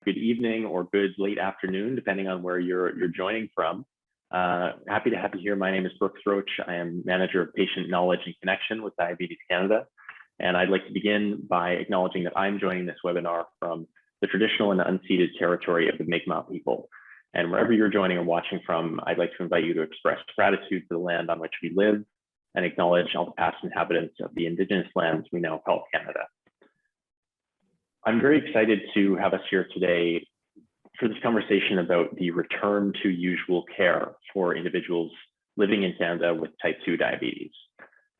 good evening or good late afternoon, depending on where you're joining from. Happy to have you here. My name is Brooks Roach. I am Manager of Patient Knowledge and Connection with Diabetes Canada. And I'd like to begin by acknowledging that I'm joining this webinar from the traditional and unceded territory of the Mi'kmaq people. And wherever you're joining or watching from, I'd like to invite you to express gratitude for the land on which we live and acknowledge all the past inhabitants of the Indigenous lands we now call Canada. I'm very excited to have us here today for this conversation about the return to usual care for individuals living in Canada with type 2 diabetes.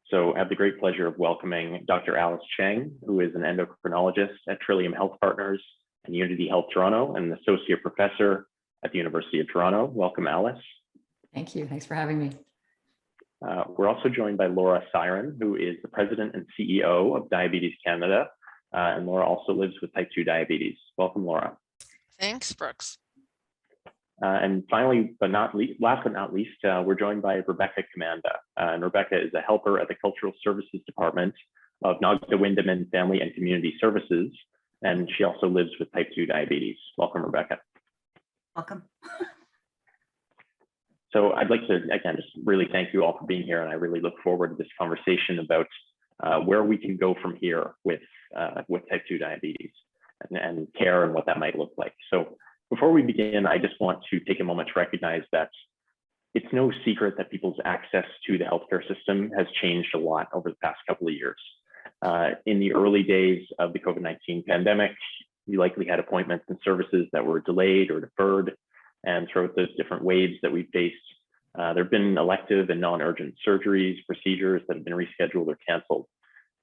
So I have the great pleasure of welcoming Dr. Alice Cheng, who is an endocrinologist at Trillium Health Partners and Unity Health Toronto and an associate professor at the University of Toronto. Welcome, Alice. Thank you. Thanks for having me. We're also joined by Laura Syron, who is the president and CEO of Diabetes Canada. And Laura also lives with type 2 diabetes. Welcome, Laura. Thanks, Brooks. And finally, last but not least, we're joined by Rebecca Commanda. And Rebecca is a helper at the Cultural Services Department of Nagda-Windaman Family and Community Services. And she also lives with type 2 diabetes. Welcome, Rebecca. Welcome. So I'd like to, again, just really thank you all for being here. And I really look forward to this conversation about where we can go from here with type 2 diabetes and care and what that might look like. So before we begin, I just want to take a moment to recognize that it's no secret that people's access to the healthcare system has changed a lot over the past couple of years. In the early days of the COVID-19 pandemic, you likely had appointments and services that were delayed or deferred. And throughout those different waves that we faced, there have been elective and non-urgent surgeries, procedures that have been rescheduled or canceled.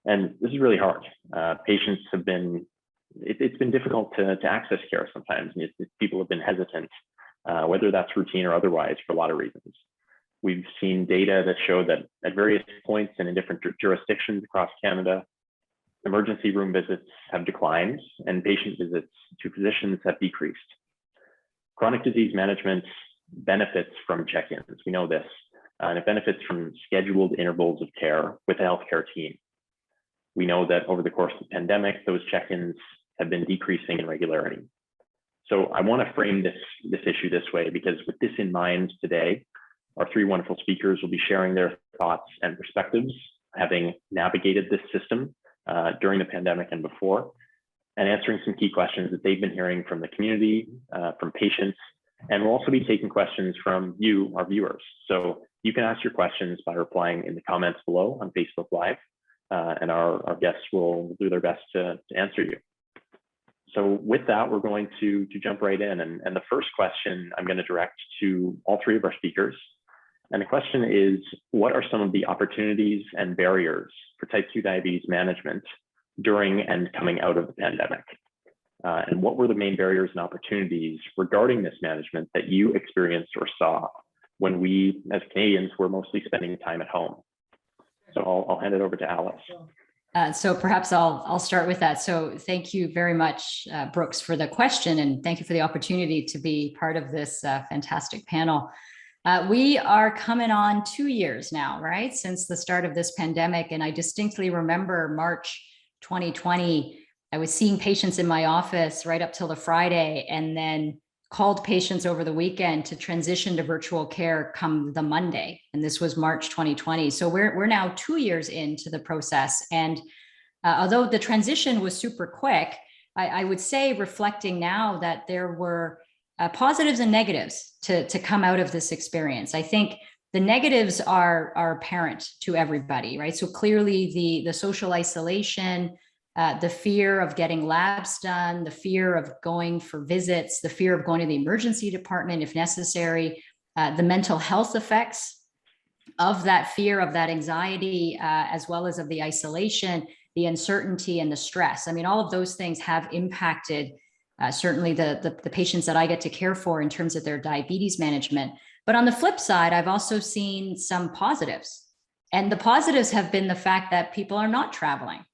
And this is really hard. Patients have been, it's been difficult to access care sometimes. And people have been hesitant, whether that's routine or otherwise, for a lot of reasons. We've seen data that show that at various points and in different jurisdictions across Canada, emergency room visits have declined and patient visits to physicians have decreased. Chronic disease management benefits from check-ins. We know this, and it benefits from scheduled intervals of care with a healthcare team. We know that over the course of the pandemic, those check-ins have been decreasing in regularity. So I want to frame this issue this way, because with this in mind today, our three wonderful speakers will be sharing their thoughts and perspectives, having navigated this system during the pandemic and before, and answering some key questions that they've been hearing from the community, from patients, and we'll also be taking questions from you, our viewers. So you can ask your questions by replying in the comments below on Facebook Live, and our guests will do their best to answer you. So with that, we're going to jump right in. And the first question I'm going to direct to all three of our speakers. And the question is, what are some of the opportunities and barriers for type 2 diabetes management during and coming out of the pandemic? And what were the main barriers and opportunities regarding this management that you experienced or saw when we, as Canadians, were mostly spending time at home? So I'll hand it over to Alice. So perhaps I'll start with that. So thank you very much, Brooks, for the question, and thank you for the opportunity to be part of this fantastic panel. We are coming on 2 years now, right, since the start of this pandemic, and I distinctly remember March 2020. I was seeing patients in my office right up till the Friday, and then called patients over the weekend to transition to virtual care come the Monday. And this was March 2020. So we're now 2 years into the process. And although the transition was super quick, I would say, reflecting now, that there were positives and negatives to come out of this experience. I think the negatives are apparent to everybody, right? So clearly the social isolation, the fear of getting labs done, the fear of going for visits, the fear of going to the emergency department if necessary, the mental health effects of that fear, of that anxiety, as well as of the isolation, the uncertainty and the stress. I mean, all of those things have impacted certainly the patients that I get to care for in terms of their diabetes management. But on the flip side, I've also seen some positives. And the positives have been the fact that people are not traveling.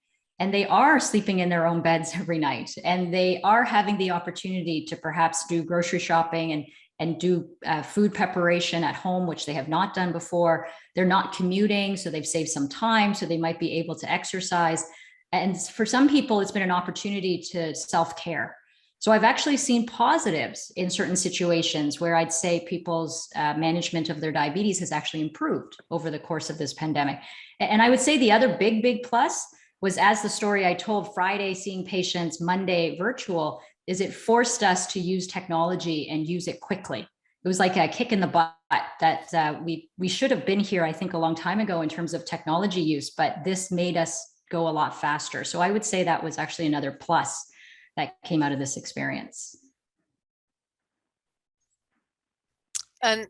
And they are sleeping in their own beds every night, and they are having the opportunity to perhaps do grocery shopping and do food preparation at home, which they have not done before. They're not commuting, so they've saved some time, so they might be able to exercise. And for some people, it's been an opportunity to self-care. So I've actually seen positives in certain situations where I'd say people's management of their diabetes has actually improved over the course of this pandemic. And I would say the other big plus was, as the story I told, Friday seeing patients, Monday virtual, is it forced us to use technology and use it quickly. It was like a kick in the butt that we should have been here, I think, a long time ago in terms of technology use, but this made us go a lot faster. So I would say that was actually another plus that came out of this experience. And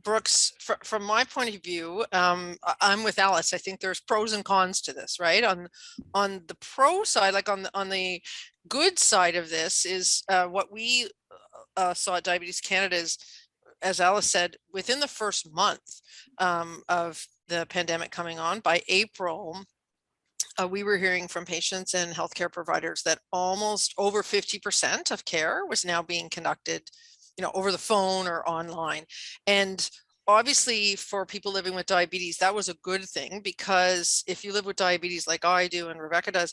Brooks, from my point of view, I'm with Alice. I think there's pros and cons to this, right? On the pro side, like on the good side of this is what we saw at Diabetes Canada is, as Alice said, within the first month of the pandemic coming on, by April, we were hearing from patients and healthcare providers that almost over 50% of care was now being conducted, over the phone or online. And obviously for people living with diabetes, that was a good thing, because if you live with diabetes like I do and Rebecca does,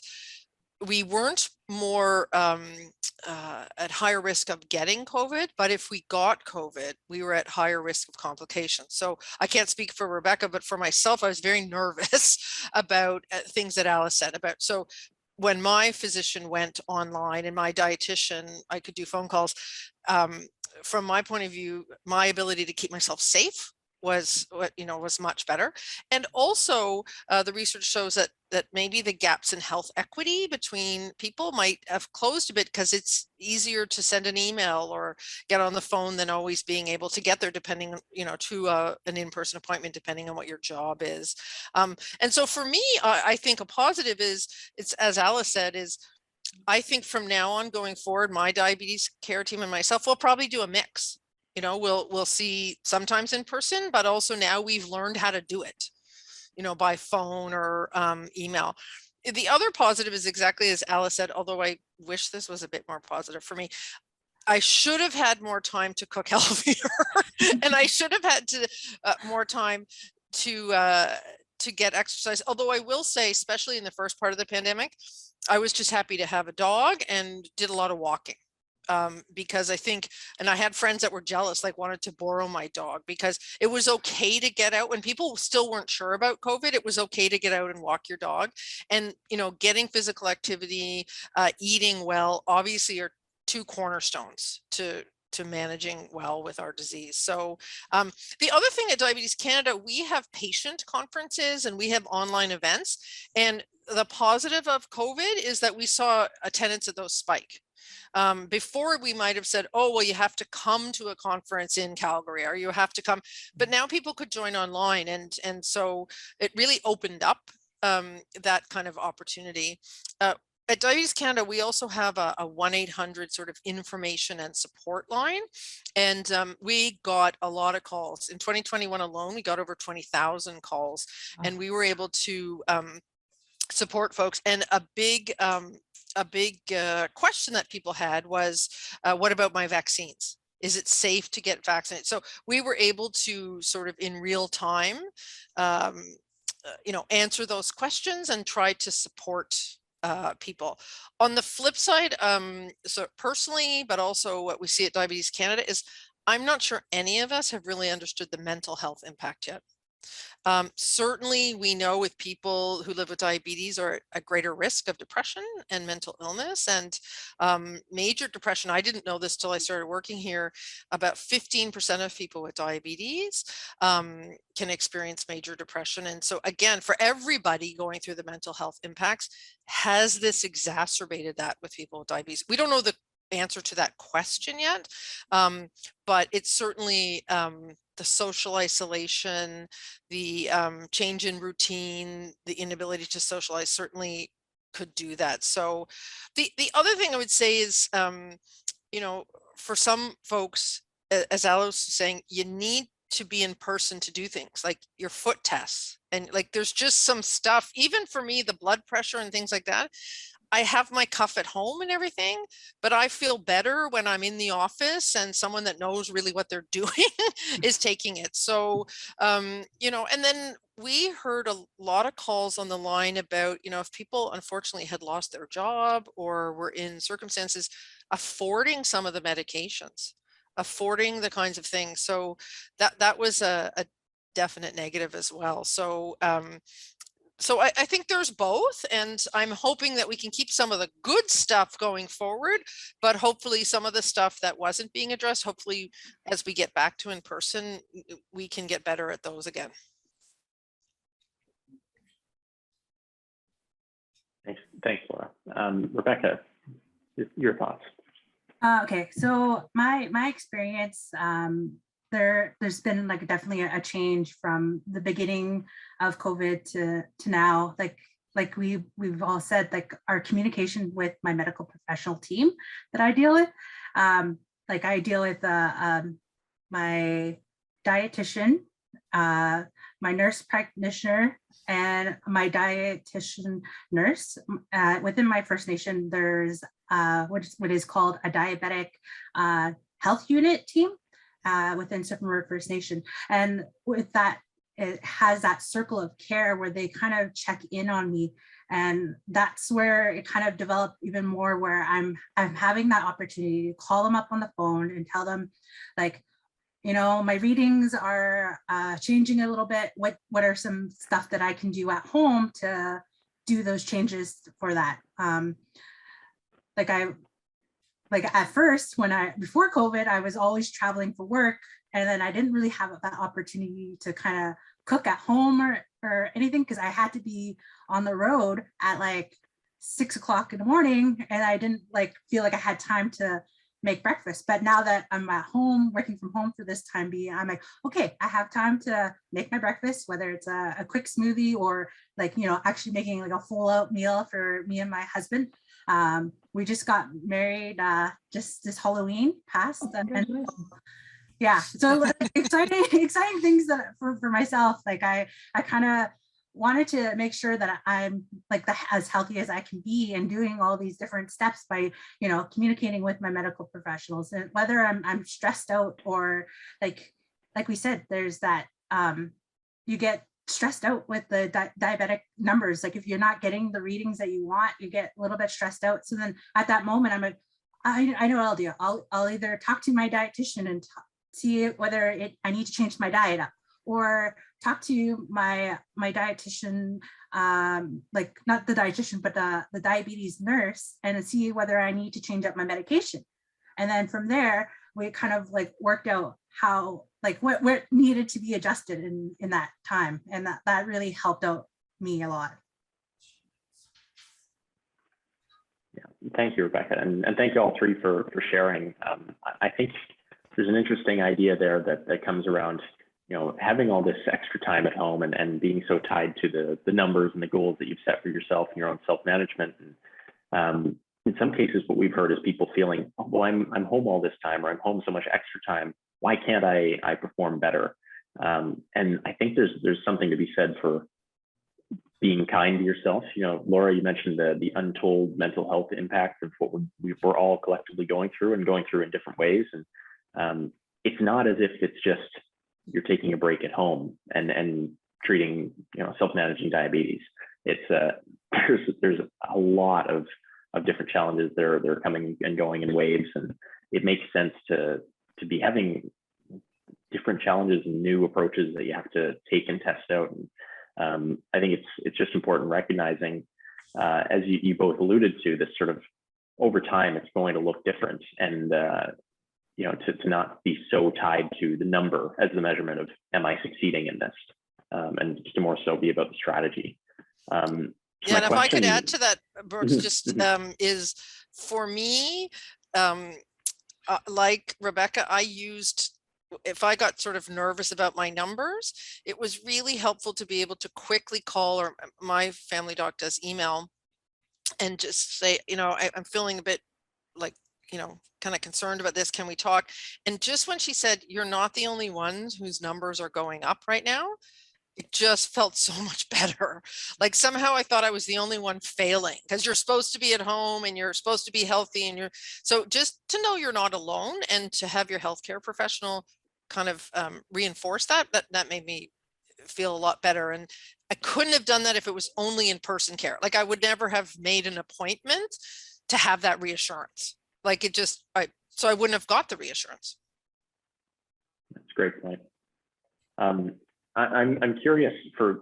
we weren't more at higher risk of getting COVID, but if we got COVID, we were at higher risk of complications. So I can't speak for Rebecca, but for myself, I was very nervous about things that Alice said about. So when my physician went online and my dietitian, I could do phone calls. From my point of view, my ability to keep myself safe was much better. And also the research shows that maybe the gaps in health equity between people might have closed a bit, because it's easier to send an email or get on the phone than always being able to get there, depending, to an in-person appointment, depending on what your job is. And so for me, I think a positive is, it's as Alice said, is I think from now on going forward, my diabetes care team and myself will probably do a mix. We'll see sometimes in person, but also now we've learned how to do it, by phone or email. The other positive is exactly as Alice said, although I wish this was a bit more positive for me. I should have had more time to cook healthier, and I should have had more time to get exercise. Although I will say, especially in the first part of the pandemic, I was just happy to have a dog and did a lot of walking. Because I think, and I had friends that were jealous, like wanted to borrow my dog, because it was okay to get out when people still weren't sure about COVID. It was okay to get out and walk your dog, and, getting physical activity, eating well, obviously are two cornerstones to managing well with our disease. So the other thing at Diabetes Canada, we have patient conferences and we have online events. And the positive of COVID is that we saw attendance at those spike. Before we might have said, oh, well, you have to come to a conference in Calgary, or you have to come, but now people could join online. And so it really opened up that kind of opportunity. At Diabetes Canada, we also have a 1-800 sort of information and support line. And we got a lot of calls. In 2021 alone, we got over 20,000 calls. Wow. And we were able to support folks. And a big question that people had was, what about my vaccines? Is it safe to get vaccinated? So we were able to sort of in real time, answer those questions and try to support people. On the flip side, so personally, but also what we see at Diabetes Canada is, I'm not sure any of us have really understood the mental health impact yet. Certainly we know with people who live with diabetes are at a greater risk of depression and mental illness, and major depression. I didn't know this till I started working here. About 15% of people with diabetes can experience major depression. And so again, for everybody going through the mental health impacts, has this exacerbated that with people with diabetes? We don't know the answer to that question yet, but it's certainly the social isolation, the change in routine, the inability to socialize certainly could do that. So the other thing I would say is, for some folks, as Alice was saying, you need to be in person to do things like your foot tests. And like, there's just some stuff, even for me, the blood pressure and things like that. I have my cuff at home and everything, but I feel better when I'm in the office and someone that knows really what they're doing is taking it. So, you know, and then we heard a lot of calls on the line about, you know, if people unfortunately had lost their job or were in circumstances, affording some of the medications, affording the kinds of things. So that was a definite negative as well. So, so I think there's both, and I'm hoping that we can keep some of the good stuff going forward, but hopefully some of the stuff that wasn't being addressed, hopefully as we get back to in person, we can get better at those again. Thanks, Laura. Rebecca, your thoughts? Okay, so my experience, there's been like definitely a change from the beginning of COVID to now. Like we've all said, like our communication with my medical professional team that I deal with. Like I deal with my dietitian, my nurse practitioner, and my dietitian nurse. Within my First Nation, there's what is called a diabetic health unit team within Syron First Nation. And with that, it has that circle of care where they kind of check in on me. And that's where it kind of developed even more, where I'm having that opportunity to call them up on the phone and tell them, like, you know, my readings are changing a little bit. What are some stuff that I can do at home to do those changes for that? Like at first, before COVID, I was always traveling for work, and then I didn't really have that opportunity to kind of cook at home or anything, because I had to be on the road at like 6 o'clock in the morning, and I didn't like feel like I had time to make breakfast. But now that I'm at home, working from home for this time being, I'm like, okay, I have time to make my breakfast, whether it's a quick smoothie or like, you know, actually making like a full out meal for me and my husband. We just got married just this Halloween past. And yeah, so exciting things that for myself. Like I kind of wanted to make sure that I'm like as healthy as I can be, and doing all these different steps by, you know, communicating with my medical professionals, and whether I'm stressed out or like we said, there's that you get stressed out with the diabetic numbers. Like if you're not getting the readings that you want, you get a little bit stressed out. So then at that moment, I'm like, I know what I'll do. I'll either talk to my dietitian and see whether I need to change my diet up, or talk to my dietitian, like not the dietitian, but the diabetes nurse, and see whether I need to change up my medication. And then from there, we kind of like worked out how, like what needed to be adjusted in that time. And that really helped out me a lot. Yeah, thank you, Rebecca. And thank you all three for sharing. I think there's an interesting idea there that comes around, you know, having all this extra time at home and being so tied to the numbers and the goals that you've set for yourself and your own self-management. And in some cases, what we've heard is people feeling, oh, well, I'm home all this time, or I'm home so much extra time. Why can't I perform better? And I think there's something to be said for being kind to yourself. You know, Laura, you mentioned the untold mental health impact of what we're all collectively going through in different ways. And it's not as if it's just you're taking a break at home and treating, you know, self-managing diabetes. It's there's a lot of different challenges. They're coming and going in waves, and it makes sense to be having different challenges and new approaches that you have to take and test out. And I think it's just important recognizing, as you both alluded to, this sort of over time, it's going to look different. And you know, to not be so tied to the number as the measurement of, am I succeeding in this? And just to more so be about the strategy. Yeah, and if I could add to that, Brooks, just is for me, like Rebecca, I used, if I got sort of nervous about my numbers, it was really helpful to be able to quickly call, or my family doc does email, and just say, you know, I'm feeling a bit like you know, kind of concerned about this. Can we talk? And just when she said, you're not the only ones whose numbers are going up right now, it just felt so much better. Like somehow I thought I was the only one failing, because you're supposed to be at home and you're supposed to be healthy, and so just to know you're not alone, and to have your healthcare professional kind of reinforce that made me feel a lot better. And I couldn't have done that if it was only in-person care. Like I would never have made an appointment to have that reassurance. Like it just, so I wouldn't have got the reassurance. That's a great point. I'm curious for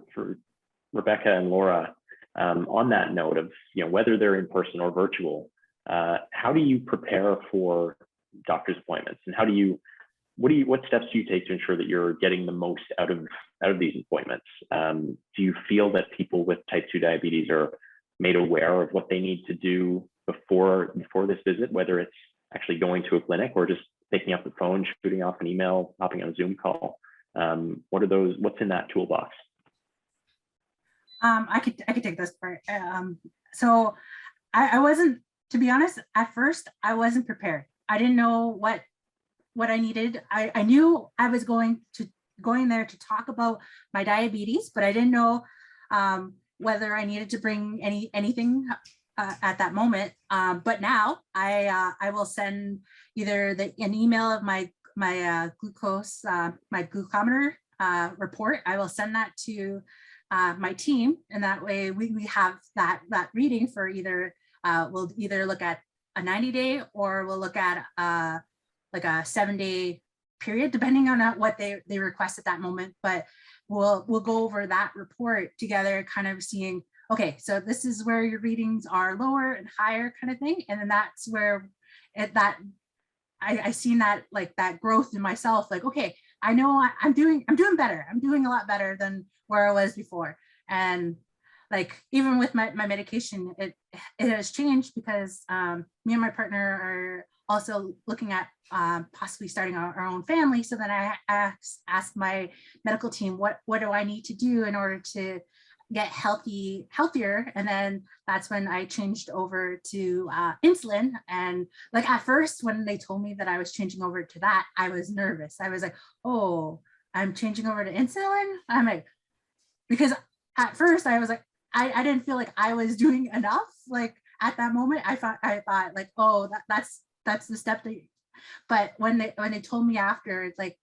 Rebecca and Laura, on that note of, you know, whether they're in person or virtual, how do you prepare for doctor's appointments, and what steps do you take to ensure that you're getting the most out of these appointments? Do you feel that people with type 2 diabetes are made aware of what they need to do before this visit, whether it's actually going to a clinic or just picking up the phone, shooting off an email, hopping on a Zoom call? What's in that toolbox? I could take this part. So I wasn't, to be honest, at first I wasn't prepared. I didn't know what I needed. I knew I was going there to talk about my diabetes, but I didn't know whether I needed to bring anything at that moment. But now I will send either an email of my glucose, my glucometer report. I will send that to my team, and that way we have that reading for either we'll either look at a 90-day or we'll look at like a 7-day period, depending on what they request at that moment. But we'll go over that report together, kind of seeing, okay, so this is where your readings are lower and higher kind of thing. And then that's where I seen that, like that growth in myself, like, okay, I know I'm doing better. I'm doing a lot better than where I was before. And like, even with my medication, it has changed, because me and my partner are also looking at possibly starting our own family. So then I asked my medical team, what do I need to do in order to get healthier? And then that's when I changed over to insulin. And like at first, when they told me that I was changing over to that, I was nervous. I was like, oh, I'm changing over to insulin. I'm like, because at first I was like, I didn't feel like I was doing enough. Like at that moment, I thought like, oh, that's the step that. But when they told me after, it's like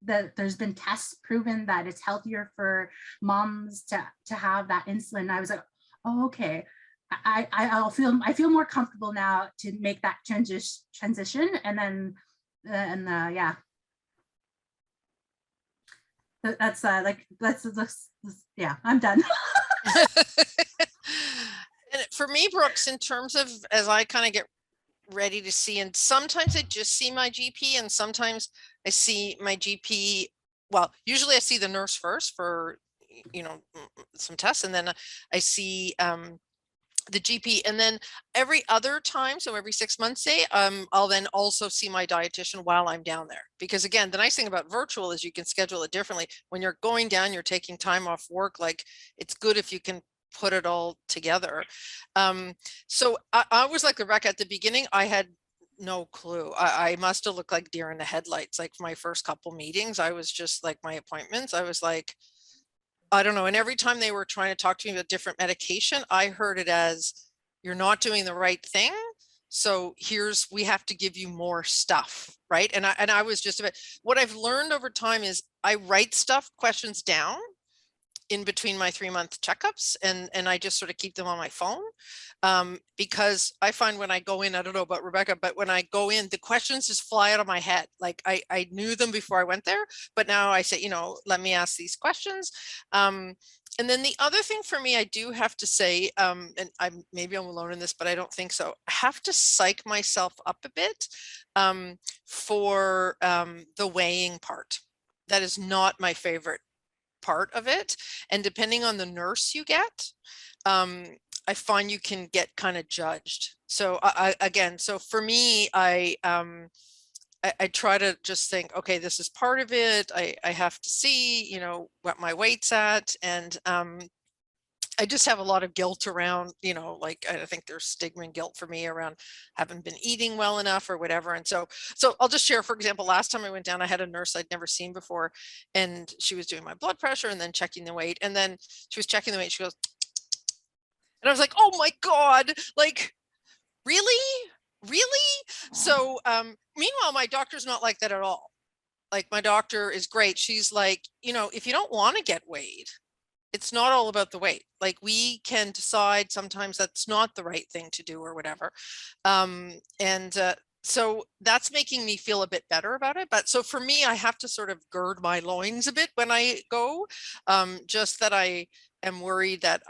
there's been tests proven that it's healthier for moms to have that insulin. I was like, oh, okay. I feel more comfortable now to make that transition. And then yeah. That's yeah, I'm done. And for me, Brooks, in terms of, as I kind of get ready to see, and sometimes I just see my GP, and sometimes I see my GP, well, usually I see the nurse first for, you know, some tests, and then I see the GP, and then every other time, so every 6 months, say, I'll then also see my dietitian while I'm down there. Because again, the nice thing about virtual is you can schedule it differently. When you're going down, you're taking time off work, like it's good if you can put it all together. So I was like Rebecca at the beginning, I had no clue. I must have looked like deer in the headlights. Like my first couple meetings, I was just like, my appointments, I was like, I don't know. And every time they were trying to talk to me about different medication, I heard it as, you're not doing the right thing. So we have to give you more stuff. Right. And I was just what I've learned over time is I write questions down in between my 3-month checkups, and I just sort of keep them on my phone, because I find when I go in, I don't know about Rebecca, but when I go in, the questions just fly out of my head. Like I knew them before I went there, but now I say, you know, let me ask these questions. And then the other thing for me, I do have to say, and maybe I'm alone in this, but I don't think so. I have to psych myself up a bit for the weighing part. That is not my favorite part of it. And depending on the nurse you get, I find you can get kind of judged. So so for me, I try to just think, okay, this is part of it. I have to see, you know, what my weight's at. And I just have a lot of guilt around, like I think there's stigma and guilt for me around haven't been eating well enough or whatever. And so I'll just share, for example, last time I went down, I had a nurse I'd never seen before, and she was doing my blood pressure and then checking the weight. And then she was checking the weight. She goes, and I was like, oh my God, like, really? So meanwhile, my doctor's not like that at all. Like, my doctor is great. She's like, if you don't want to get weighed, it's not all about the weight. Like, we can decide sometimes that's not the right thing to do or whatever. So that's making me feel a bit better about it. But so for me, I have to sort of gird my loins a bit when I go, just that I am worried that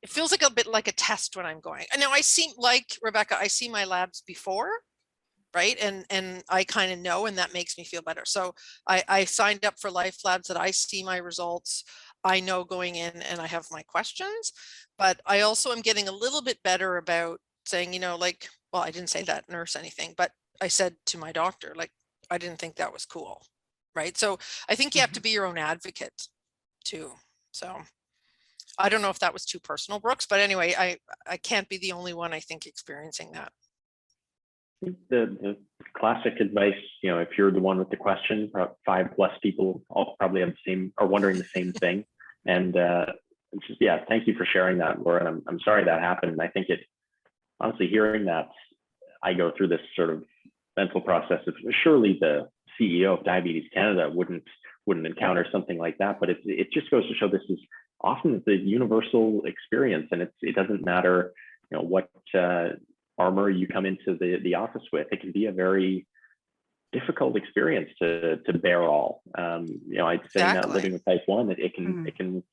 it feels like a bit like a test when I'm going. And now I seem like Rebecca, I see my labs before, right? And I kind of know, and that makes me feel better. So I signed up for Life Labs that I see my results. I know going in, and I have my questions, but I also am getting a little bit better about saying, like, well, I didn't say that nurse anything, but I said to my doctor, like, I didn't think that was cool. Right. So I think you have to be your own advocate too. So I don't know if that was too personal, Brooks, but anyway, I can't be the only one, I think, experiencing that. The classic advice, if you're the one with the question, 5+ people all probably have the same, are wondering the same thing. And just, yeah, thank you for sharing that, Laura. And I'm sorry that happened. I think honestly, hearing that, I go through this sort of mental process of surely the CEO of Diabetes Canada wouldn't encounter something like that. But it just goes to show this is often the universal experience, and it doesn't matter, what armor you come into the office with. It can be a very difficult experience to bear all. I'd say that living with type 1, it can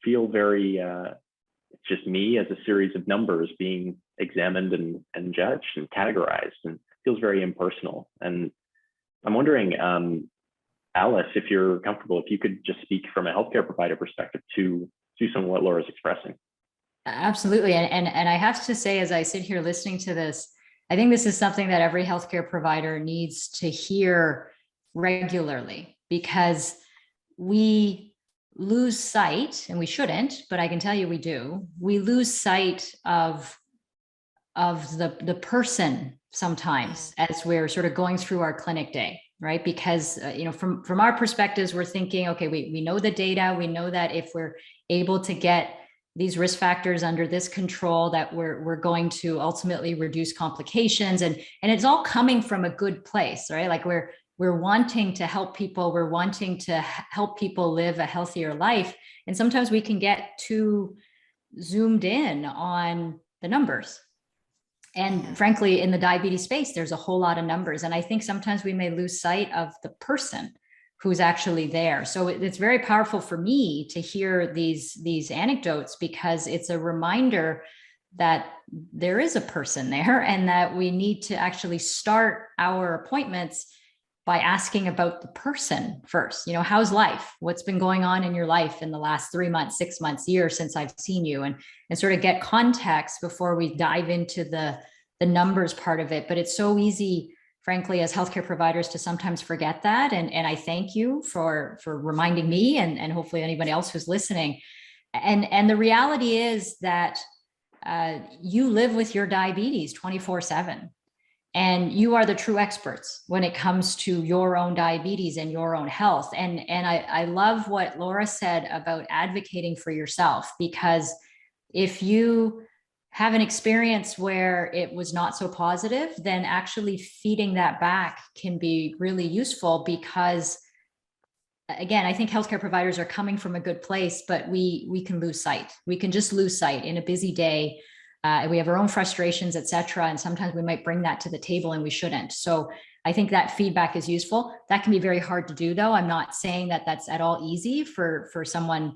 feel very, it's just me as a series of numbers being examined and judged and categorized, and feels very impersonal. And I'm wondering, Alice, if you're comfortable, if you could just speak from a healthcare provider perspective to some of what Laura's expressing. Absolutely. And I have to say, as I sit here listening to this, I think this is something that every healthcare provider needs to hear regularly, because we lose sight, and we shouldn't, but I can tell you we do. We lose sight of the person sometimes as we're sort of going through our clinic day, right? Because, from our perspectives, we're thinking, okay, we know the data. We know that if we're able to get these risk factors under this control, that we're going to ultimately reduce complications. And it's all coming from a good place, right? Like we're wanting to help people. We're wanting to help people live a healthier life. And sometimes we can get too zoomed in on the numbers. And frankly, in the diabetes space, there's a whole lot of numbers. And I think sometimes we may lose sight of the person who's actually there. So it's very powerful for me to hear these anecdotes, because it's a reminder that there is a person there, and that we need to actually start our appointments by asking about the person first. How's life? What's been going on in your life in the last 3 months, 6 months, year since I've seen you, and sort of get context before we dive into the numbers part of it. But it's so easy, frankly, as healthcare providers, to sometimes forget that. And I thank you for reminding me, and hopefully anybody else who's listening. And the reality is that you live with your diabetes 24/7. And you are the true experts when it comes to your own diabetes and your own health. And I love what Laura said about advocating for yourself, because if you have an experience where it was not so positive, then actually feeding that back can be really useful. Because again, I think healthcare providers are coming from a good place, but we can lose sight. We can just lose sight in a busy day. We have our own frustrations, et cetera. And sometimes we might bring that to the table, and we shouldn't. So I think that feedback is useful. That can be very hard to do, though. I'm not saying that that's at all easy for someone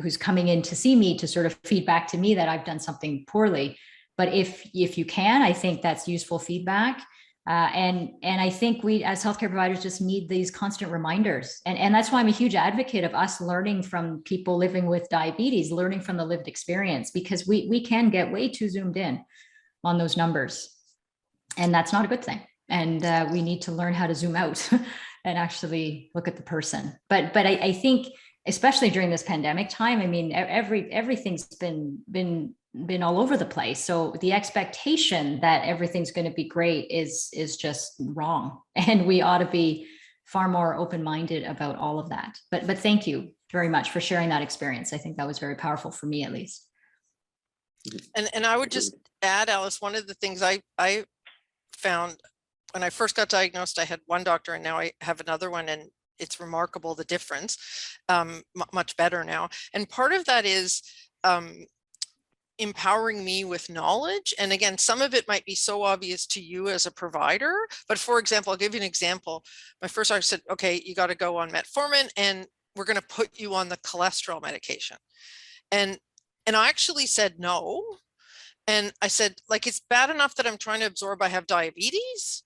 who's coming in to see me to sort of feedback to me that I've done something poorly. But if you can, I think that's useful feedback. And I think we as healthcare providers just need these constant reminders. And that's why I'm a huge advocate of us learning from people living with diabetes, learning from the lived experience, because we can get way too zoomed in on those numbers. And that's not a good thing. And we need to learn how to zoom out and actually look at the person. But I think especially during this pandemic time. I mean, everything's been all over the place. So the expectation that everything's going to be great is just wrong. And we ought to be far more open-minded about all of that. But thank you very much for sharing that experience. I think that was very powerful for me, at least. And I would just add, Alice, one of the things I found when I first got diagnosed, I had one doctor and now I have another one, and it's remarkable the difference, much better now. And part of that is empowering me with knowledge. And again, some of it might be so obvious to you as a provider, but for example, I'll give you an example. My first doctor said, okay, you got to go on metformin and we're going to put you on the cholesterol medication. And I actually said no. And I said, like, it's bad enough that I'm trying to absorb, I have diabetes.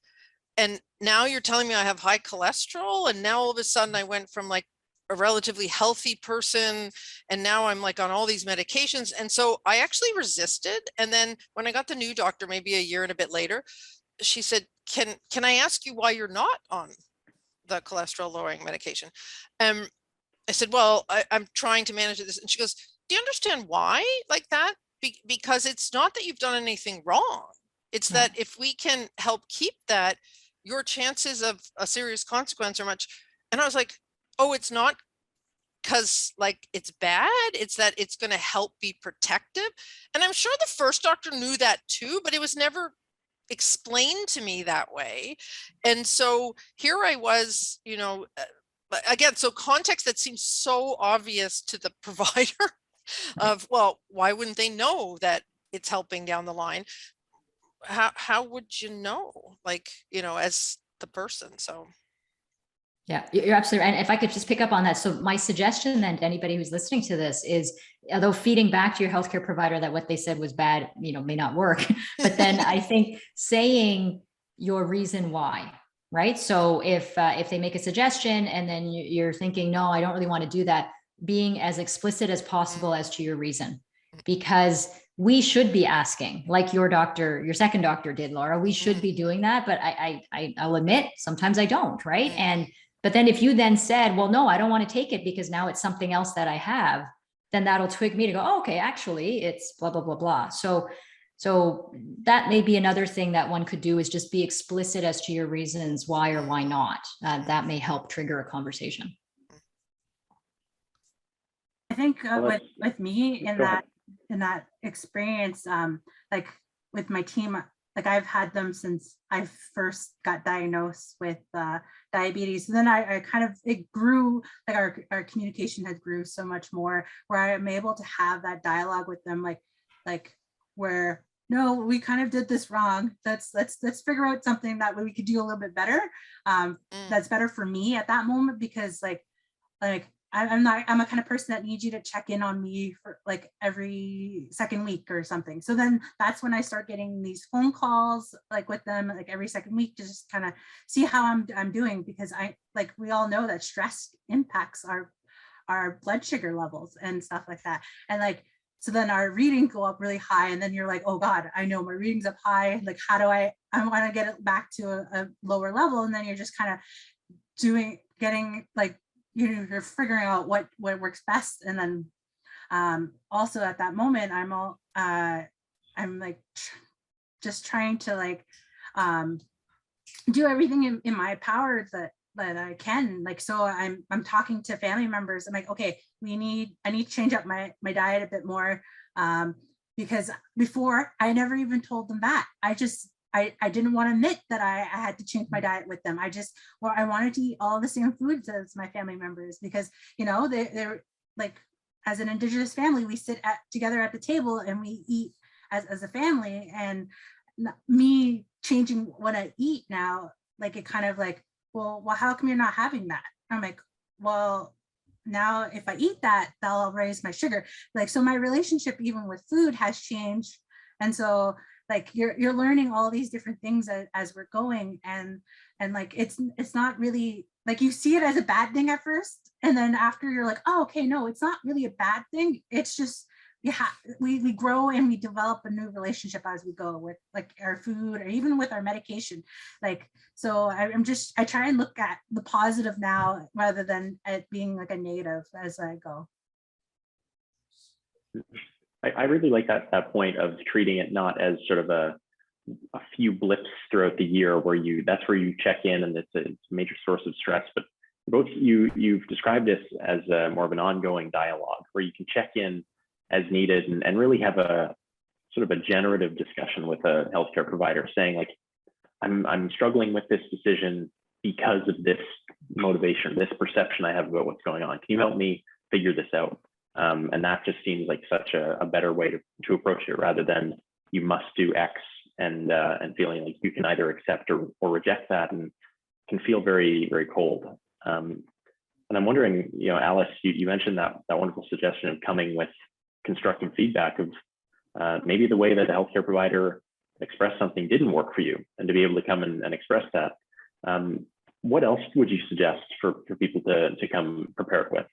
And now you're telling me I have high cholesterol. And now all of a sudden I went from like a relatively healthy person, and now I'm like on all these medications. And so I actually resisted. And then when I got the new doctor, maybe a year and a bit later, she said, can I ask you why you're not on the cholesterol lowering medication? I said, well, I'm trying to manage this. And she goes, do you understand why like that? Because it's not that you've done anything wrong. It's that if we can help keep that, your chances of a serious consequence are much. And I was like, oh, it's not because like it's bad, it's that it's going to help be protective. And I'm sure the first doctor knew that too, but it was never explained to me that way. And so here I was, you know, again, so context that seems so obvious to the provider of, well, why wouldn't they know that it's helping down the line? How would you know, like, you know, as the person? So yeah, you're absolutely right. And if I could just pick up on that. So my suggestion then to anybody who's listening to this is, although feeding back to your healthcare provider that what they said was bad, you know, may not work, but then I think saying your reason why, right? So if they make a suggestion and then you're thinking, no, I don't really want to do that, being as explicit as possible as to your reason, because we should be asking, like your doctor, your second doctor did, Laura, we should be doing that. But I'll admit, sometimes I don't, right? But then if you then said, well, no, I don't want to take it because now it's something else that I have, then that'll twig me to go, oh, okay, actually it's blah, blah, blah, blah. So that may be another thing that one could do, is just be explicit as to your reasons why or why not. That may help trigger a conversation. I think with me in that experience, like with my team, like I've had them since I first got diagnosed with diabetes. And then I kind of, it grew, like our communication has grew so much more, where I'm able to have that dialogue with them, like where, no, we kind of did this wrong. Let's figure out something that we could do a little bit better. That's better for me at that moment, because like I'm a kind of person that needs you to check in on me for like every second week or something. So then that's when I start getting these phone calls, like with them, like every second week, to just kind of see how I'm doing, because like we all know that stress impacts our blood sugar levels and stuff like that. And like, so then our readings go up really high, and then you're like, oh God, I know my reading's up high. Like, how do I want to get it back to a lower level? And then you're just kind of getting like, you're figuring out what works best. And then also at that moment, I'm like just trying to like do everything in my power that I can. Like, so I'm talking to family members. I'm like, okay, I need to change up my diet a bit more, because before I never even told them that. I didn't want to admit that I had to change my diet with them. I wanted to eat all the same foods as my family members, because, you know, they're like, as an Indigenous family, we sit together at the table and we eat as a family. And me changing what I eat now, like, it kind of like, well, how come you're not having that? I'm like, well, now if I eat that, that'll raise my sugar. Like, so my relationship even with food has changed. And so like you're learning all these different things as we're going, and like it's not really like, you see it as a bad thing at first, and then after you're like, oh, okay, no, it's not really a bad thing. It's just we grow and we develop a new relationship as we go with like our food or even with our medication. Like, so I try and look at the positive now rather than it being like a negative as I go. I really like that point of treating it not as sort of a few blips throughout the year where that's where you check in and it's a major source of stress, but both you've described this as more of an ongoing dialogue where you can check in as needed and really have a sort of a generative discussion with a healthcare provider saying like, I'm struggling with this decision because of this motivation, this perception I have about what's going on. Can you help me figure this out? And that just seems like such a better way to approach it rather than you must do X and feeling like you can either accept or reject that and can feel very, very cold. And I'm wondering, Alice, you mentioned that wonderful suggestion of coming with constructive feedback of maybe the way that the healthcare provider expressed something didn't work for you and to be able to come and express that. What else would you suggest for people to come prepared with?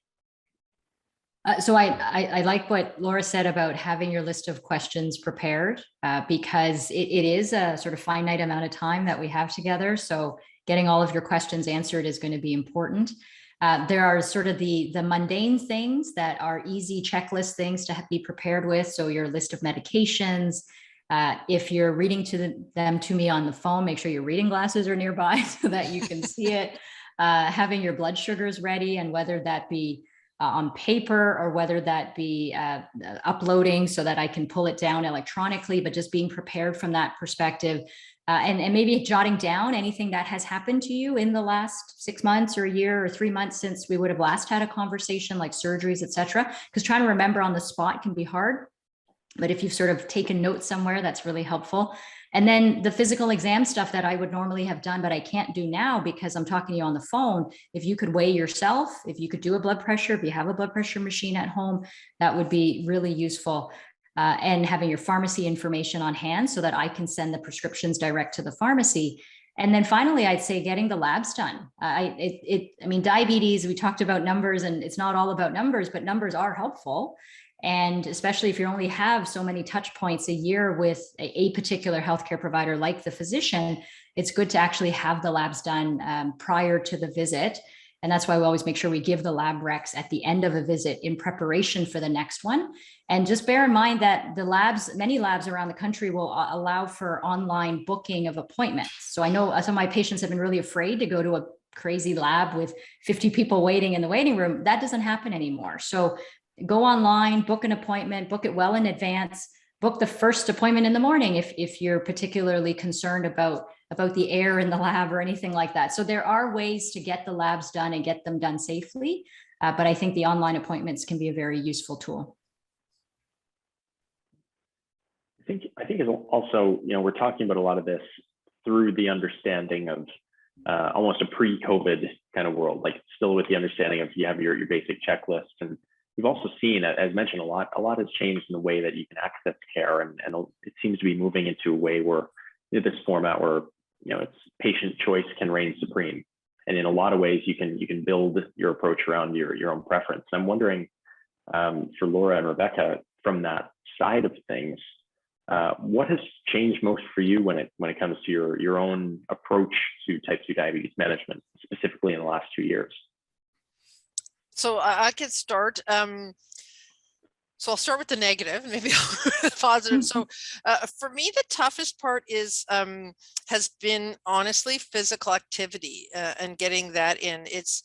So I like what Laura said about having your list of questions prepared because it is a sort of finite amount of time that we have together. So getting all of your questions answered is going to be important. There are sort of the mundane things that are easy checklist things to be prepared with. So your list of medications. If you're reading them to me on the phone, make sure your reading glasses are nearby so that you can see it. Having your blood sugars ready, and whether that be on paper or whether that be uploading so that I can pull it down electronically, but just being prepared from that perspective. And maybe jotting down anything that has happened to you in the last 6 months or a year or 3 months since we would have last had a conversation, like surgeries, et cetera. Because trying to remember on the spot can be hard. But if you've sort of taken notes somewhere, that's really helpful. And then the physical exam stuff that I would normally have done, but I can't do now because I'm talking to you on the phone. If you could weigh yourself, if you could do a blood pressure, if you have a blood pressure machine at home, that would be really useful. And having your pharmacy information on hand so that I can send the prescriptions direct to the pharmacy. And then finally, I'd say getting the labs done. I mean, diabetes, we talked about numbers, and it's not all about numbers, but numbers are helpful. And especially if you only have so many touch points a year with a particular healthcare provider like the physician, it's good to actually have the labs done prior to the visit. And that's why we always make sure we give the lab recs at the end of a visit in preparation for the next one. And just bear in mind that many labs around the country will allow for online booking of appointments. So I know some of my patients have been really afraid to go to a crazy lab with 50 people waiting in the waiting room. That doesn't happen anymore. So go online, book an appointment, book it well in advance, book the first appointment in the morning if you're particularly concerned about the air in the lab or anything like that. So there are ways to get the labs done and get them done safely. But I think the online appointments can be a very useful tool. I think it's also, we're talking about a lot of this through the understanding of almost a pre-COVID kind of world, like still with the understanding of you have your basic checklist. And we've also seen, as mentioned, a lot has changed in the way that you can access care, and it seems to be moving into a way where this format where it's patient choice can reign supreme, and in a lot of ways you can build your approach around your own preference. I'm wondering, for Laura and Rebecca, from that side of things, what has changed most for you when it comes to your own approach to type 2 diabetes management, specifically in the last 2 years? So I could start. So I'll start with the negative, maybe the positive. So for me, the toughest part has been honestly physical activity and getting that in. It's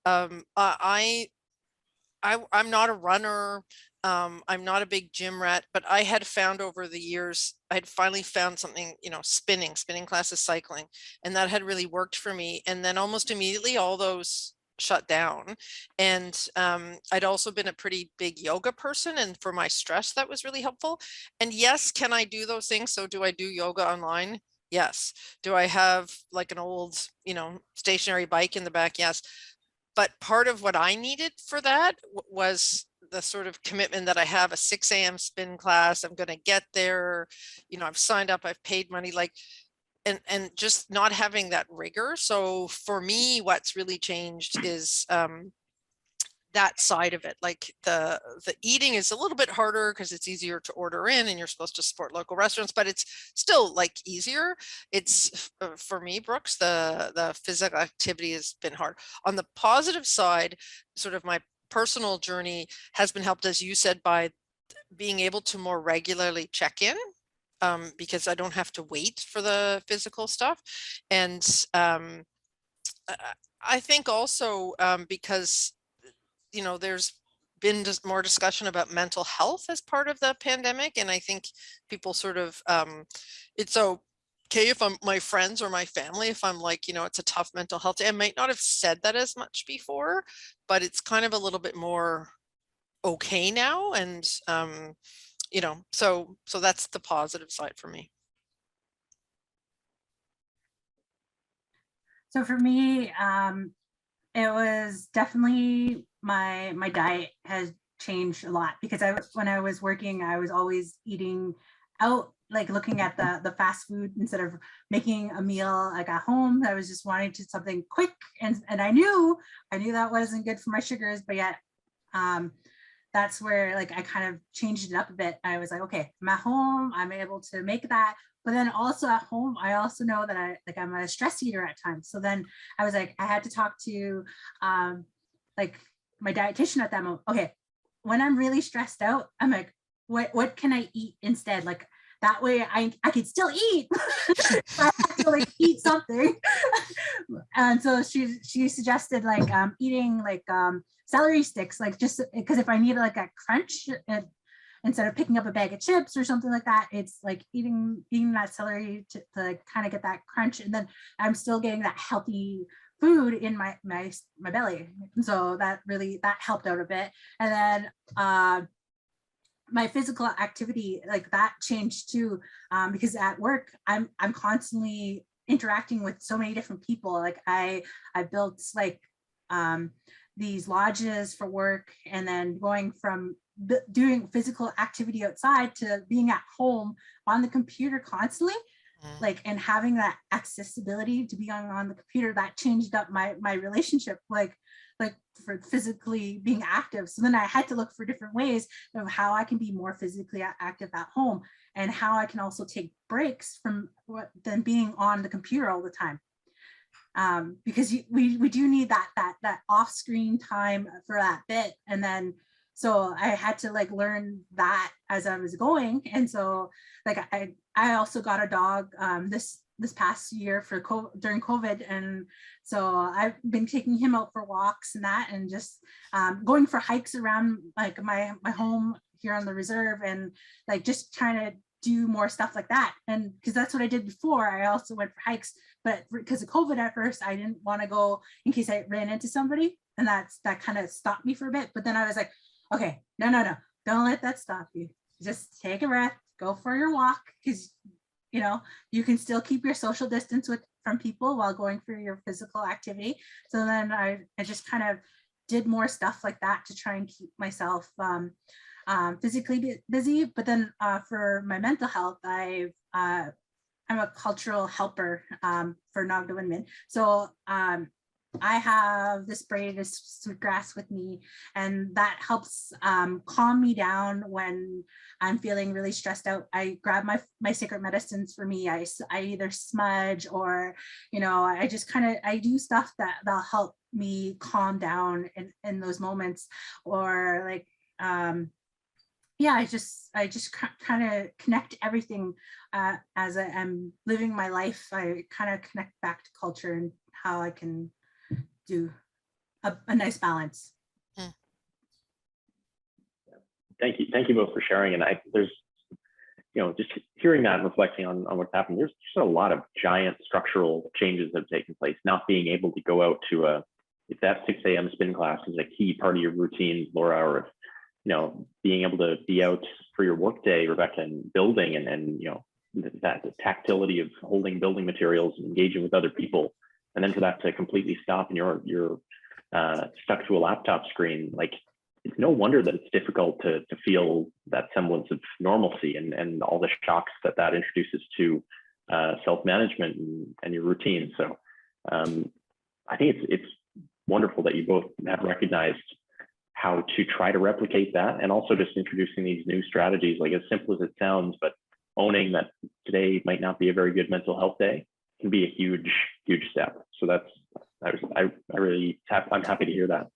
I'm not a runner. I'm not a big gym rat, but I had found over the years, I had finally found something, spinning classes, cycling, and that had really worked for me. And then almost immediately all those shut down. And I'd also been a pretty big yoga person, and for my stress that was really helpful. And yes, can I do those things? So do I do yoga online? Yes. Do I have like an old stationary bike in the back? Yes. But part of what I needed for that was the sort of commitment that I have a 6 a.m. spin class. I'm going to get there. I've signed up, I've paid money, and just not having that rigor. So for me, what's really changed is that side of it. Like the eating is a little bit harder because it's easier to order in and you're supposed to support local restaurants, but it's still like easier. It's for me, Brooks, the physical activity has been hard. On the positive side, sort of my personal journey has been helped, as you said, by being able to more regularly check in, because I don't have to wait for the physical stuff. And I think also because, you know, there's been just more discussion about mental health as part of the pandemic. And I think people sort of, it's okay if I'm my friends or my family, if I'm like, you know, it's a tough mental health day. I might not have said that as much before, but it's kind of a little bit more okay now. And, you know, so that's the positive side for me. So for me, it was definitely my diet has changed a lot, because when I was working, I was always eating out, like looking at the fast food instead of making a meal like at home. I was just wanting to something quick, and I knew that wasn't good for my sugars, but yet that's where like I kind of changed it up a bit. I was like, okay, I'm at home, I'm able to make that. But then also at home, I also know that I'm a stress eater at times. So then I was like, I had to talk to like my dietitian at that moment. Okay, when I'm really stressed out, I'm like, what can I eat instead? Like that way I could still eat. I have to like eat something. And so she suggested like eating like celery sticks, like just because if I need like a crunch, instead of picking up a bag of chips or something like that, it's like eating that celery to like kind of get that crunch, and then I'm still getting that healthy food in my belly. And so that helped out a bit. And then my physical activity, like that changed too, because at work I'm constantly interacting with so many different people. Like I built like these lodges for work, and then going from doing physical activity outside to being at home on the computer constantly, like, and having that accessibility to be on the computer, that changed up my relationship, like for physically being active. So then I had to look for different ways of how I can be more physically active at home, and how I can also take breaks from than being on the computer all the time. Because we do need that off-screen time for that bit. And then so I had to like learn that as I was going. And so like I also got a dog this past year during COVID, and so I've been taking him out for walks and that, and just going for hikes around like my home here on the reserve, and like just trying to do more stuff like that. And because that's what I did before, I also went for hikes, but because of COVID at first, I didn't want to go in case I ran into somebody, and that kind of stopped me for a bit. But then I was like, okay, no, don't let that stop you. Just take a breath, go for your walk, because you know you can still keep your social distance from people while going for your physical activity. So then I just kind of did more stuff like that to try and keep myself physically busy. But then for my mental health, I'm a cultural helper for Nagda. So I have this braided sweetgrass with me, and that helps calm me down when I'm feeling really stressed out. I grab my sacred medicines for me. I either smudge, or I just I do stuff that'll help me calm down in those moments. Or like yeah, I just kind of connect everything as I'm living my life. I kind of connect back to culture and how I can do a nice balance. Thank you both for sharing. And there's, just hearing that and reflecting on what's happened, there's just a lot of giant structural changes that have taken place. Not being able to go out to if that 6 a.m. spin class is a key part of your routine, Laura, or if, being able to be out for your workday, Rebecca, and building and that the tactility of holding building materials and engaging with other people, and then for that to completely stop and you're stuck to a laptop screen, like it's no wonder that it's difficult to feel that semblance of normalcy and all the shocks that introduces to self-management and your routine. So I think it's wonderful that you both have recognized how to try to replicate that, and also just introducing these new strategies, like as simple as it sounds, but owning that today might not be a very good mental health day can be a huge step. So I'm happy to hear that.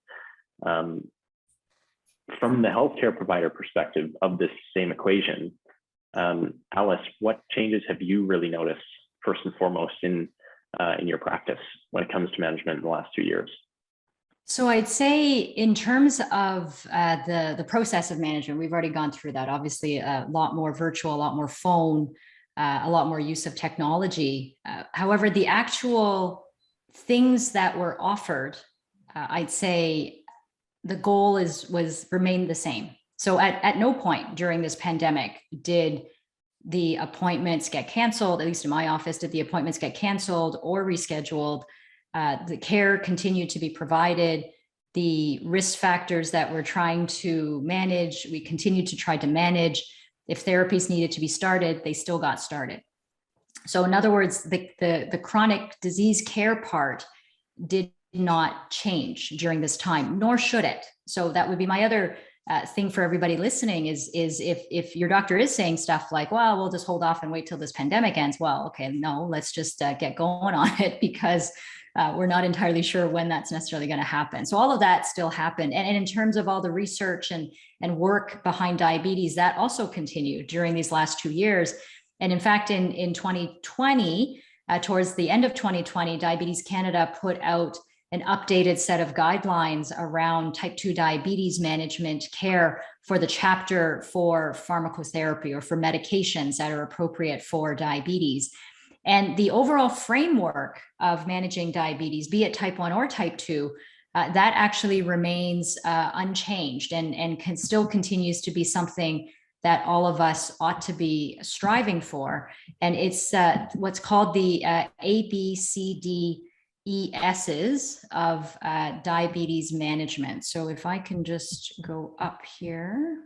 From the healthcare provider perspective of this same equation, Alice, what changes have you really noticed first and foremost in your practice when it comes to management in the last 2 years? So I'd say in terms of the process of management, we've already gone through that. Obviously, a lot more virtual, a lot more phone, a lot more use of technology. However, the actual things that were offered, I'd say the goal was remained the same. So at no point during this pandemic did the appointments get canceled, at least in my office, did the appointments get canceled or rescheduled. The care continued to be provided. The risk factors that we're trying to manage, we continued to try to manage. If therapies needed to be started, they still got started. So in other words, the chronic disease care part did not change during this time, nor should it. So that would be my other thing for everybody listening is if your doctor is saying stuff like, well, we'll just hold off and wait till this pandemic ends. Well, okay, no, let's just get going on it, because we're not entirely sure when that's necessarily going to happen. So all of that still happened. And in terms of all the research and work behind diabetes, that also continued during these last 2 years. And in fact, in 2020, towards the end of 2020, Diabetes Canada put out an updated set of guidelines around type 2 diabetes management care for the chapter for pharmacotherapy or for medications that are appropriate for diabetes. And the overall framework of managing diabetes, be it type 1 or type 2, that actually remains unchanged and still continues to be something that all of us ought to be striving for. And it's what's called the ABCDESs of diabetes management. So if I can just go up here,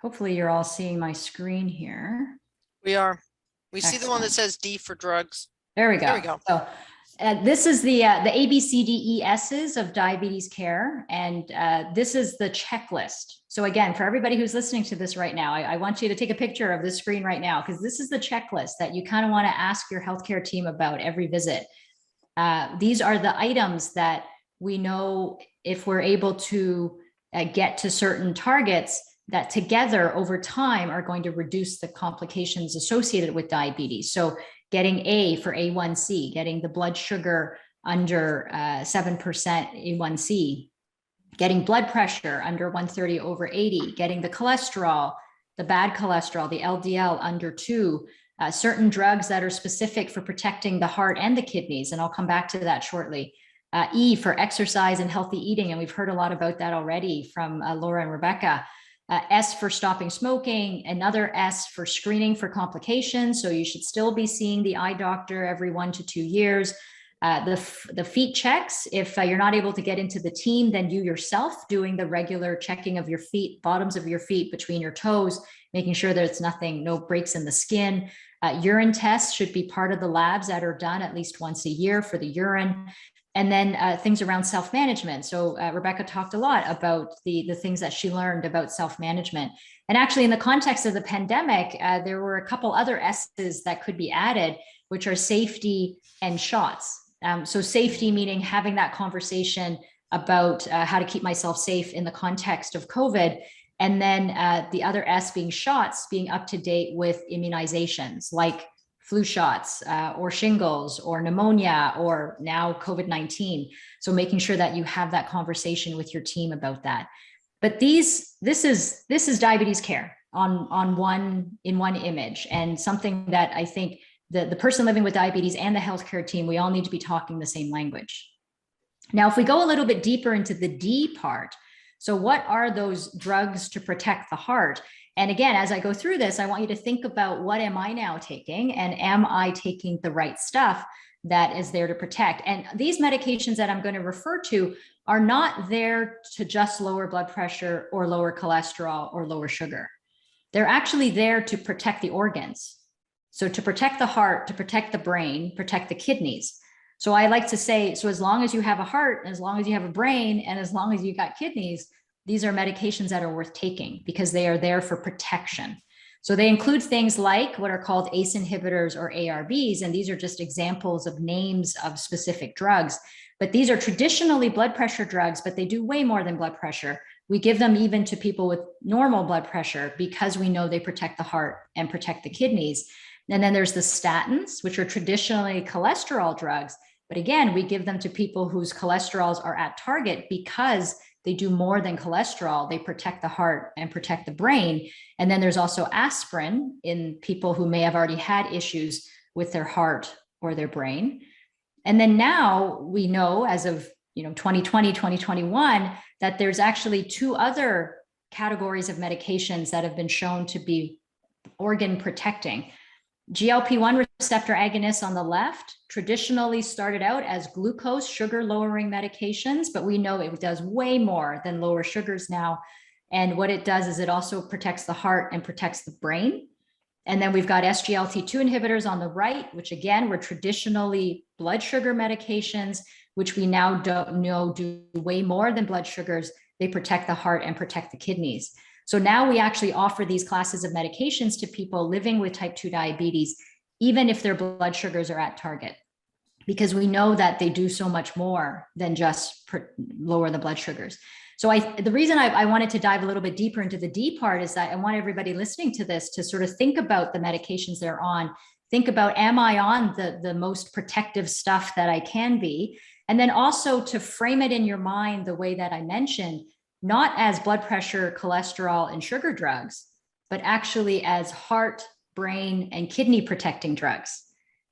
hopefully you're all seeing my screen here. We are. We Excellent. see the one that says D for drugs. There we go. There we go. So this is the ABCDESs of diabetes care. And this is the checklist. So again, for everybody who's listening to this right now, I want you to take a picture of this screen right now, because this is the checklist that you kind of want to ask your healthcare team about every visit. These are the items that we know if we're able to get to certain targets, that together over time are going to reduce the complications associated with diabetes. So getting A for A1C, getting the blood sugar under 7% A1C, getting blood pressure under 130/80, getting the cholesterol, the bad cholesterol, the LDL under 2, certain drugs that are specific for protecting the heart and the kidneys. And I'll come back to that shortly. E for exercise and healthy eating. And we've heard a lot about that already from Laura and Rebecca. S for stopping smoking, another S for screening for complications. So you should still be seeing the eye doctor every 1 to 2 years. The feet checks, if you're not able to get into the team, then you yourself doing the regular checking of your feet, bottoms of your feet between your toes, making sure there's nothing, no breaks in the skin. Urine tests should be part of the labs that are done at least once a year for the urine. And then things around self-management. So Rebecca talked a lot about the things that she learned about self-management. And actually in the context of the pandemic, there were a couple other S's that could be added, which are safety and shots. So safety meaning having that conversation about how to keep myself safe in the context of COVID. And then the other S being shots, being up to date with immunizations like flu shots or shingles or pneumonia or now COVID-19. So making sure that you have that conversation with your team about that. But this is diabetes care in one image, and something that I think the person living with diabetes and the healthcare team, we all need to be talking the same language. Now, if we go a little bit deeper into the D part, so what are those drugs to protect the heart? And again, as I go through this, I want you to think about, what am I now taking? And am I taking the right stuff that is there to protect? And these medications that I'm going to refer to are not there to just lower blood pressure or lower cholesterol or lower sugar. They're actually there to protect the organs. So to protect the heart, to protect the brain, protect the kidneys. So I like to say, so as long as you have a heart, as long as you have a brain, and as long as you got kidneys, these are medications that are worth taking because they are there for protection. So they include things like what are called ACE inhibitors or ARBs, and these are just examples of names of specific drugs. But these are traditionally blood pressure drugs, but they do way more than blood pressure. We give them even to people with normal blood pressure because we know they protect the heart and protect the kidneys. And then there's the statins, which are traditionally cholesterol drugs. But again, we give them to people whose cholesterols are at target because they do more than cholesterol. They protect the heart and protect the brain. And then there's also aspirin in people who may have already had issues with their heart or their brain. And then now we know, as of 2020, 2021, that there's actually 2 other categories of medications that have been shown to be organ protecting. GLP-1 receptor agonists on the left traditionally started out as glucose, sugar lowering medications, but we know it does way more than lower sugars now. And what it does is it also protects the heart and protects the brain. And then we've got SGLT2 inhibitors on the right, which again were traditionally blood sugar medications, which we now don't know do way more than blood sugars. They protect the heart and protect the kidneys. So now we actually offer these classes of medications to people living with type 2 diabetes, even if their blood sugars are at target, because we know that they do so much more than just lower the blood sugars. So the reason I wanted to dive a little bit deeper into the D part is that I want everybody listening to this to sort of think about the medications they're on. Think about, am I on the most protective stuff that I can be? And then also to frame it in your mind the way that I mentioned, not as blood pressure, cholesterol, and sugar drugs, but actually as heart, brain, and kidney protecting drugs.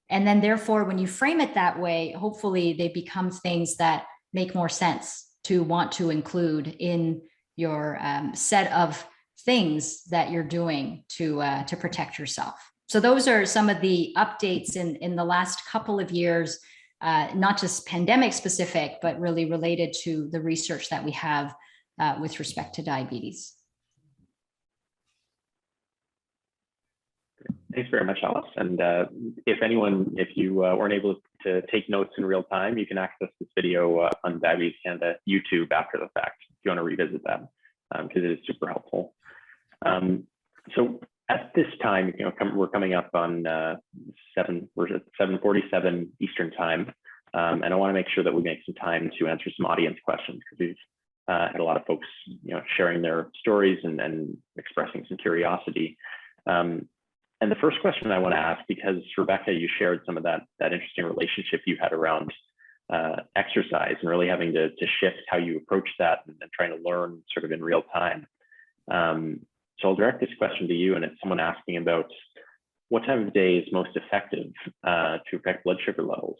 And then therefore, when you frame it that way, hopefully they become things that make more sense to want to include in your set of things that you're doing to protect yourself. So those are some of the updates in the last couple of years, not just pandemic specific, but really related to the research that we have with respect to diabetes. Thanks very much, Alice. And if you weren't able to take notes in real time, you can access this video on Diabetes Canada YouTube after the fact, if you want to revisit that, because it is super helpful. So at this time, we're coming up on 7:47 Eastern time, and I want to make sure that we make some time to answer some audience questions, because we've had a lot of folks, sharing their stories and expressing some curiosity. And the first question I want to ask, because Rebecca, you shared some of that interesting relationship you had around exercise and really having to shift how you approach that and trying to learn sort of in real time. So I'll direct this question to you, and it's someone asking about what time of day is most effective to affect blood sugar levels.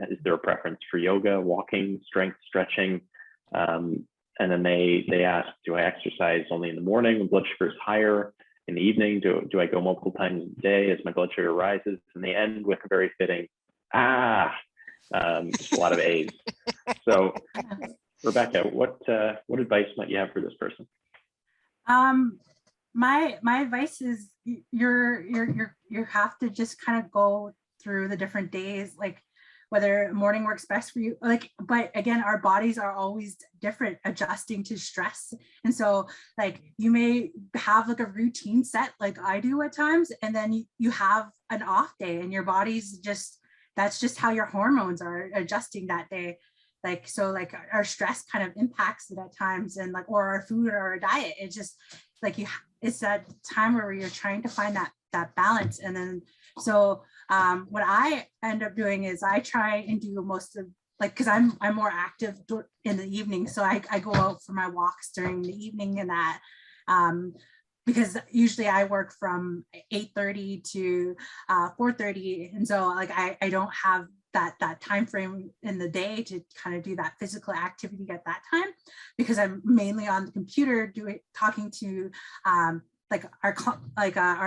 Is there a preference for yoga, walking, strength, stretching? And then they ask, do I exercise only in the morning when blood sugar is higher? In the evening, do I go multiple times a day as my blood sugar rises? And they end with a very fitting, just a lot of A's. So Rebecca, what advice might you have for this person? My advice is you have to just kind of go through the different days, like whether morning works best for you, but again, our bodies are always different, adjusting to stress. And so you may have a routine set like I do at times, and then you have an off day and your body's that's just how your hormones are adjusting that day. So our stress kind of impacts it at times, and or our food or our diet. It's just it's that time where you're trying to find that balance. And then so what I end up doing is I try and do most of because I'm more active in the evening, so I go out for my walks during the evening, and that because usually I work from 8:30 to 4:30, and so I don't have that time frame in the day to kind of do that physical activity at that time, because I'm mainly on the computer talking to our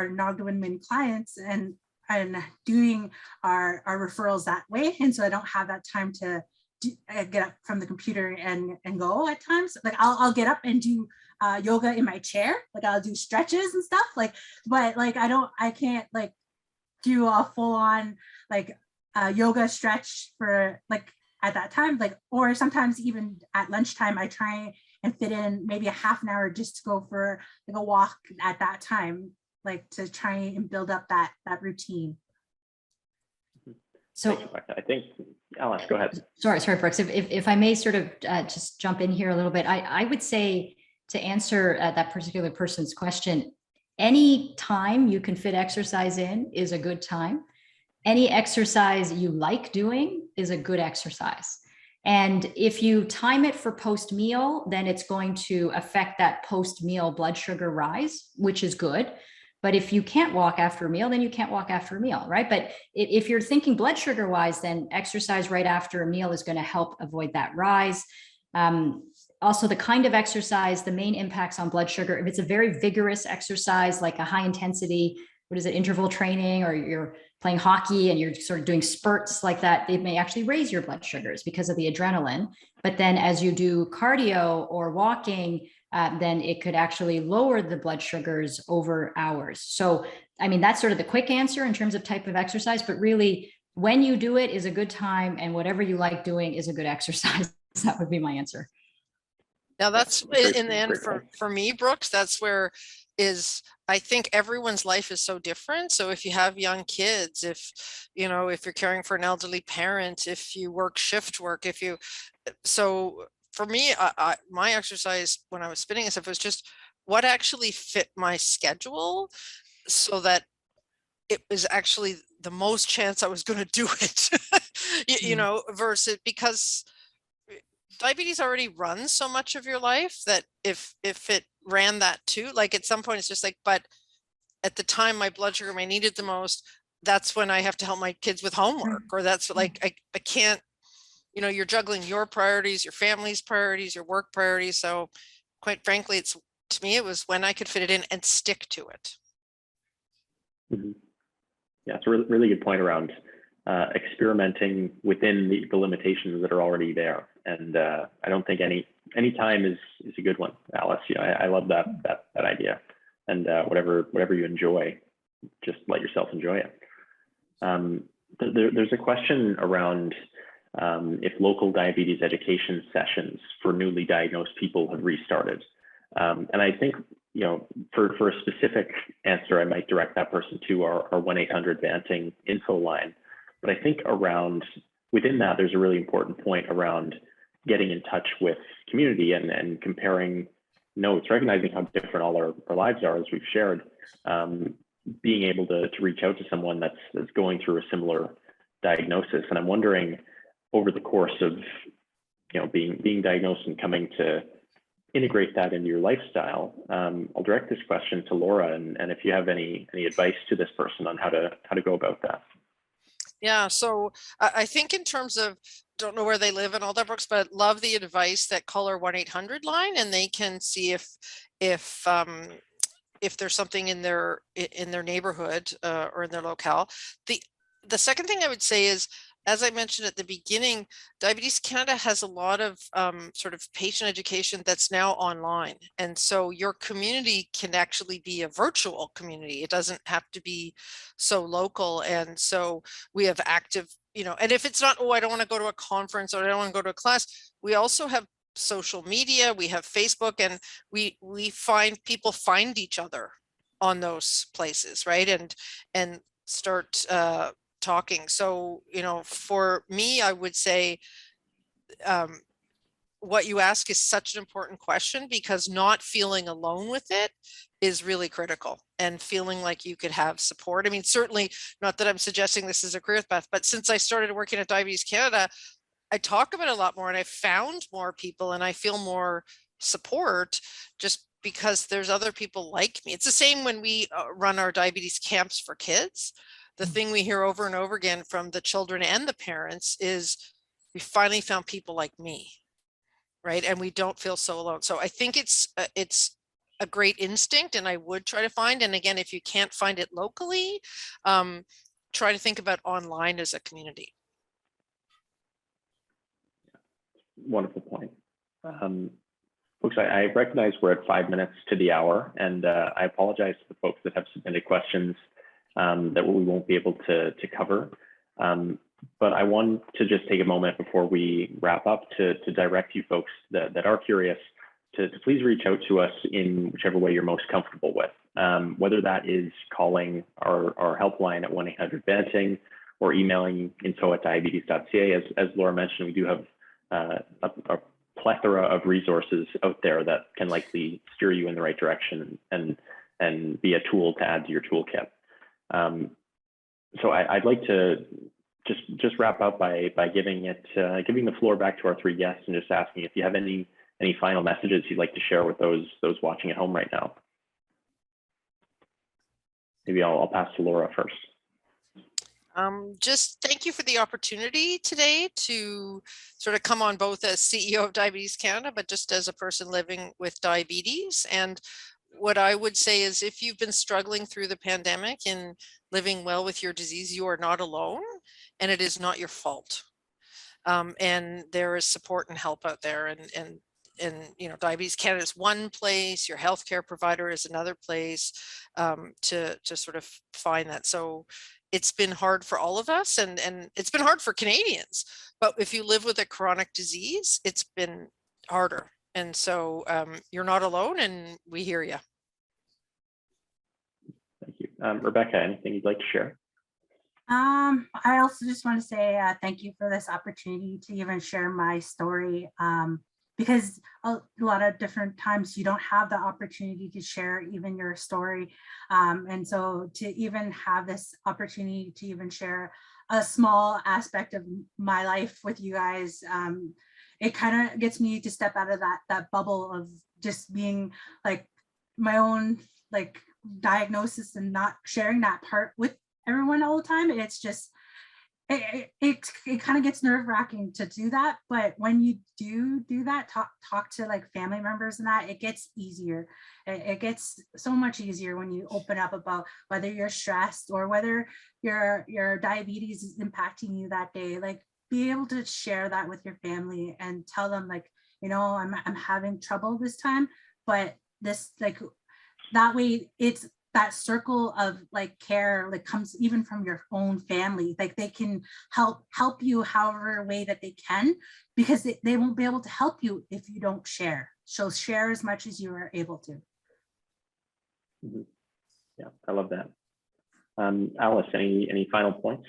non-women clients and doing our referrals that way. And so I don't have that time to get up from the computer and go at times. I'll get up and do yoga in my chair. I'll do stretches and stuff but I can't do a full on yoga stretch for at that time, or sometimes even at lunchtime I try and fit in maybe a half an hour just to go for like a walk at that time, like to try and build up that routine. So I think, Alice, go ahead. Sorry, Brooks. If I may sort of just jump in here a little bit, I would say to answer that particular person's question, any time you can fit exercise in is a good time. Any exercise you like doing is a good exercise. And if you time it for post-meal, then it's going to affect that post-meal blood sugar rise, which is good. But if you can't walk after a meal, then you can't walk after a meal, right? But if you're thinking blood sugar wise, then exercise right after a meal is going to help avoid that rise. Also, the kind of exercise, the main impacts on blood sugar, if it's a very vigorous exercise, like a high intensity, interval training, or you're playing hockey and you're sort of doing spurts like that, it may actually raise your blood sugars because of the adrenaline. But then as you do cardio or walking, then it could actually lower the blood sugars over hours. So, I mean, that's sort of the quick answer in terms of type of exercise, but really when you do it is a good time, and whatever you like doing is a good exercise. That would be my answer. Now that's in the end for me, Brooks, that's where I think everyone's life is so different. So if you have young kids, if you're caring for an elderly parent, if you work shift work, so for me, my exercise when I was spinning and stuff was just what actually fit my schedule, so that it was actually the most chance I was going to do it, versus, because diabetes already runs so much of your life that if it ran that too, like at some point it's just like, but at the time my blood sugar I needed the most, that's when I have to help my kids with homework, or that's like, I can't, you're juggling your priorities, your family's priorities, your work priorities. So quite frankly, to me, it was when I could fit it in and stick to it. Mm-hmm. Yeah, it's a really good point around experimenting within the limitations that are already there. And I don't think any time is a good one, Alice. I love that idea. And whatever you enjoy, just let yourself enjoy it. There's a question around if local diabetes education sessions for newly diagnosed people have restarted. And I think, for a specific answer, I might direct that person to our 1-800-BANTING info line. But I think within that, there's a really important point around getting in touch with community and comparing notes, recognizing how different all our lives are, as we've shared, being able to reach out to someone that's going through a similar diagnosis. And I'm wondering, over the course of being diagnosed and coming to integrate that into your lifestyle, I'll direct this question to Laura, and if you have any advice to this person on how to go about that. Yeah, so I think in terms of, don't know where they live and all that, Brooks, but love the advice that call our 1-800 line, and they can see if there's something in their neighborhood or in their locale. The second thing I would say is, as I mentioned at the beginning, Diabetes Canada has a lot of sort of patient education that's now online. And so your community can actually be a virtual community. It doesn't have to be so local. And so we have active, and if it's not, I don't want to go to a conference, or I don't want to go to a class, we also have social media, we have Facebook, and we find people find each other on those places, right? And start talking. So, for me, I would say what you ask is such an important question, because not feeling alone with it is really critical, and feeling like you could have support. I mean, certainly not that I'm suggesting this is a career path, but since I started working at Diabetes Canada, I talk about it a lot more, and I found more people, and I feel more support just because there's other people like me. It's the same when we run our diabetes camps for kids. The thing we hear over and over again from the children and the parents is, we finally found people like me, right? And we don't feel so alone. So I think it's a great instinct, and I would try to find, and again, if you can't find it locally, try to think about online as a community. Wonderful point. Folks, I recognize we're at 5 minutes to the hour, and I apologize to the folks that have submitted questions that we won't be able to cover. But I want to just take a moment before we wrap up to direct you folks that are curious to please reach out to us in whichever way you're most comfortable with, whether that is calling our helpline at 1-800-BANTING or emailing info@diabetes.ca. As Laura mentioned, we do have a plethora of resources out there that can likely steer you in the right direction and be a tool to add to your toolkit. So I'd like to just wrap up by giving the floor back to our three guests and just asking if you have any final messages you'd like to share with those watching at home right now. Maybe I'll pass to Laura first. Just thank you for the opportunity today to sort of come on both as CEO of Diabetes Canada, but just as a person living with diabetes. And what I would say is if you've been struggling through the pandemic and living well with your disease, you are not alone and it is not your fault. And there is support and help out there. And you know, Diabetes Canada is one place, your healthcare provider is another place to sort of find that. So it's been hard for all of us and it's been hard for Canadians, but if you live with a chronic disease, it's been harder. And so you're not alone and we hear you. Thank you. Rebecca, anything you'd like to share? I also just want to say thank you for this opportunity to even share my story. Because a lot of different times you don't have the opportunity to share even your story. And so to even have this opportunity to even share a small aspect of my life with you guys, it kind of gets me to step out of that bubble of just being like my own like diagnosis and not sharing that part with everyone all the time. It's just, it kind of gets nerve-wracking to do that, but when you do that, talk to like family members and that, it gets easier. It gets so much easier when you open up about whether you're stressed or whether your diabetes is impacting you that day. Like, be able to share that with your family and tell them, like, you know, I'm having trouble this time, but this, like, that way it's that circle of like care like comes even from your own family. Like, they can help you however way that they can, because they won't be able to help you if you don't share. So share as much as you are able to. Mm-hmm. Yeah, I love that. Alice, any final points?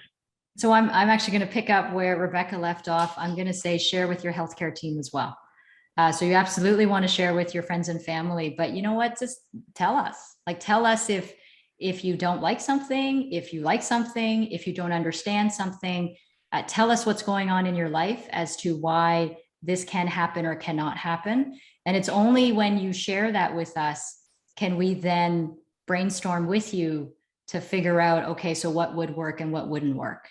So I'm actually going to pick up where Rebecca left off. I'm going to say share with your healthcare team as well. So you absolutely want to share with your friends and family, but you know what? Just tell us. Like, tell us if you don't like something, if you like something, if you don't understand something. Tell us what's going on in your life as to why this can happen or cannot happen. And it's only when you share that with us can we then brainstorm with you to figure out, okay, so what would work and what wouldn't work.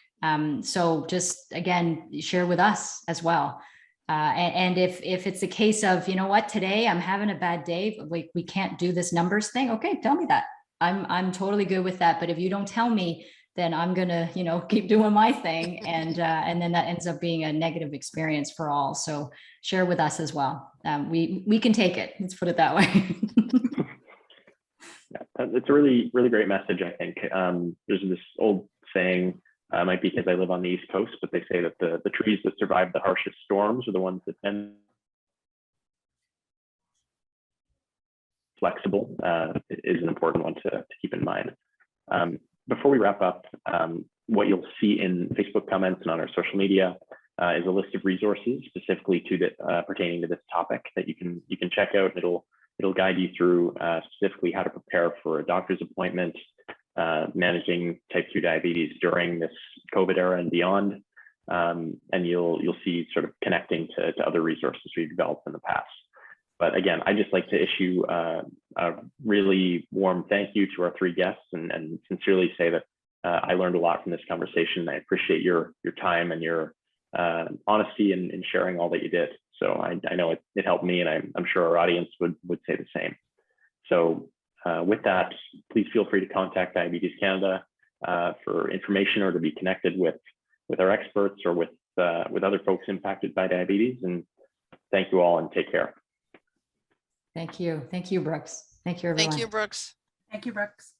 So just, again, share with us as well. And if it's a case of, you know what, today I'm having a bad day, we can't do this numbers thing. Okay, tell me that. I'm totally good with that. But if you don't tell me, then I'm gonna, you know, keep doing my thing, and then that ends up being a negative experience for all. So share with us as well. We can take it. Let's put it that way. Yeah, it's a really great message. I think there's this old saying. Might be because I live on the East Coast, but they say that the trees that survive the harshest storms are the ones that tend flexible is an important one to keep in mind. Before we wrap up, what you'll see in Facebook comments and on our social media is a list of resources specifically pertaining to this topic that you can check out. It'll guide you through specifically how to prepare for a doctor's appointment, managing type 2 diabetes during this COVID era and beyond. And you'll see sort of connecting to other resources we've developed in the past. But again, I just like to issue a really warm thank you to our three guests and sincerely say that I learned a lot from this conversation. I appreciate your time and your honesty in sharing all that you did. So I know it helped me, and I'm sure our audience would say the same. So with that, please feel free to contact Diabetes Canada for information or to be connected with our experts or with other folks impacted by diabetes. And thank you all, and take care. Thank you. Thank you, Brooks. Thank you, everyone. Thank you, Brooks. Thank you, Brooks.